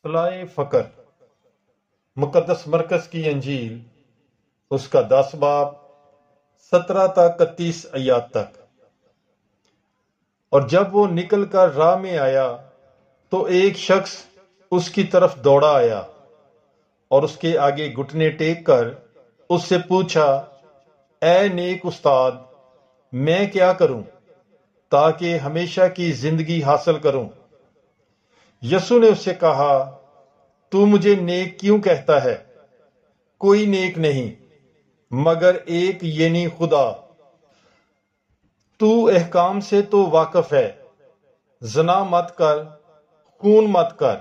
اصلاح فقر مقدس مرکز کی انجیل اس کا 10 باب 17 تا 31 آیات تک۔ اور جب وہ نکل کر راہ میں آیا تو ایک شخص اس کی طرف دوڑا آیا اور اس کے آگے گھٹنے ٹیک کر اس سے پوچھا، اے نیک استاد، میں کیا کروں تاکہ ہمیشہ کی زندگی حاصل کروں؟ یسوع نے اس سے کہا، تو مجھے نیک کیوں کہتا ہے؟ کوئی نیک نہیں مگر ایک، یعنی خدا۔ تو احکام سے تو واقف ہے، زنا مت کر، خون مت کر،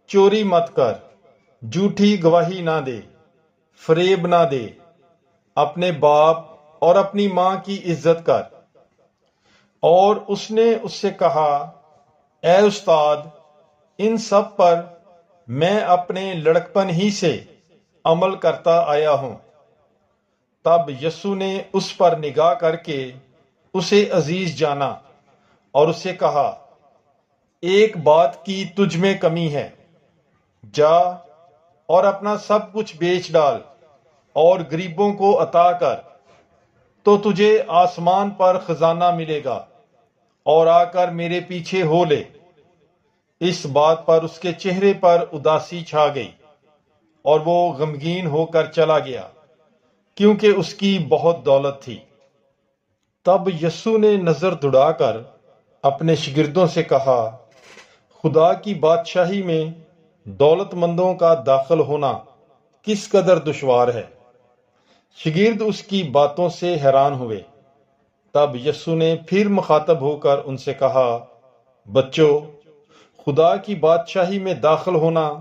چوری مت کر، جھوٹی گواہی نہ دے، فریب نہ دے، اپنے باپ اور اپنی ماں کی عزت کر۔ اور اس نے اس سے کہا، اے استاد، ان سب پر میں اپنے لڑکپن ہی سے عمل کرتا آیا ہوں۔ تب یسوع نے اس پر نگاہ کر کے اسے عزیز جانا اور اسے کہا، ایک بات کی تجھ میں کمی ہے، جا اور اپنا سب کچھ بیچ ڈال اور غریبوں کو عطا کر، تو تجھے آسمان پر خزانہ ملے گا، اور آ کر میرے پیچھے ہو لے۔ اس بات پر اس کے چہرے پر اداسی چھا گئی اور وہ غمگین ہو کر چلا گیا، کیونکہ اس کی بہت دولت تھی۔ تب یسوع نے نظر دوڑا کر اپنے شاگردوں سے کہا، خدا کی بادشاہی میں دولت مندوں کا داخل ہونا کس قدر دشوار ہے۔ شاگرد اس کی باتوں سے حیران ہوئے۔ تب یسوع نے پھر مخاطب ہو کر ان سے کہا، بچوں، خدا کی بادشاہی میں داخل ہونا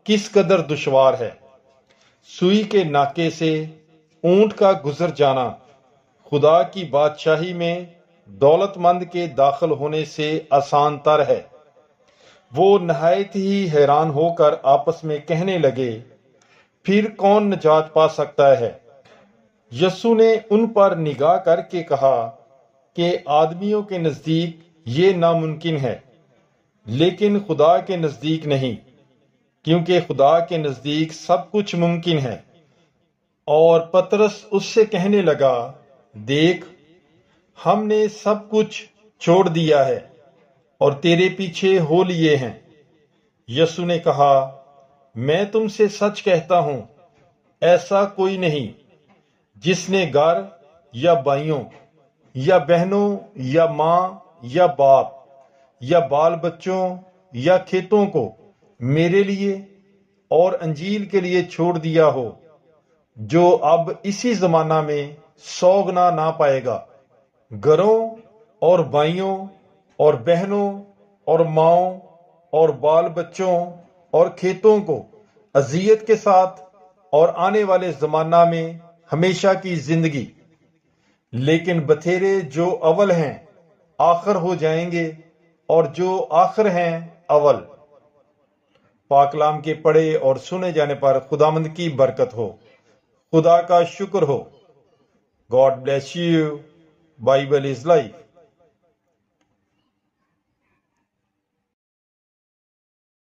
کس قدر دشوار ہے۔ سوئی کے ناکے سے اونٹ کا گزر جانا خدا کی بادشاہی میں دولت مند کے داخل ہونے سے آسان تر ہے۔ وہ نہایت ہی حیران ہو کر آپس میں کہنے لگے، پھر کون نجات پا سکتا ہے؟ یسوع نے ان پر نگاہ کر کے کہا کہ آدمیوں کے نزدیک یہ ناممکن ہے، لیکن خدا کے نزدیک نہیں، کیونکہ خدا کے نزدیک سب کچھ ممکن ہے۔ اور پترس اس سے کہنے لگا، دیکھ، ہم نے سب کچھ چھوڑ دیا ہے اور تیرے پیچھے ہو لیے ہیں۔ یسوع نے کہا، میں تم سے سچ کہتا ہوں، ایسا کوئی نہیں جس نے گھر یا بھائیوں یا بہنوں یا ماں یا باپ یا بال بچوں یا کھیتوں کو میرے لیے اور انجیل کے لیے چھوڑ دیا ہو، جو اب اسی زمانہ میں 100 گنا نہ پائے گا، گھروں اور بھائیوں اور بہنوں اور ماؤں اور بال بچوں اور کھیتوں کو اذیت کے ساتھ، اور آنے والے زمانہ میں ہمیشہ کی زندگی۔ لیکن بتھیرے جو اول ہیں آخر ہو جائیں گے، اور جو آخر ہیں اول۔ پاک کلام کے پڑھے اور سنے جانے پر خداوند کی برکت ہو، خدا کا شکر ہو۔ God bless you. Bible is life.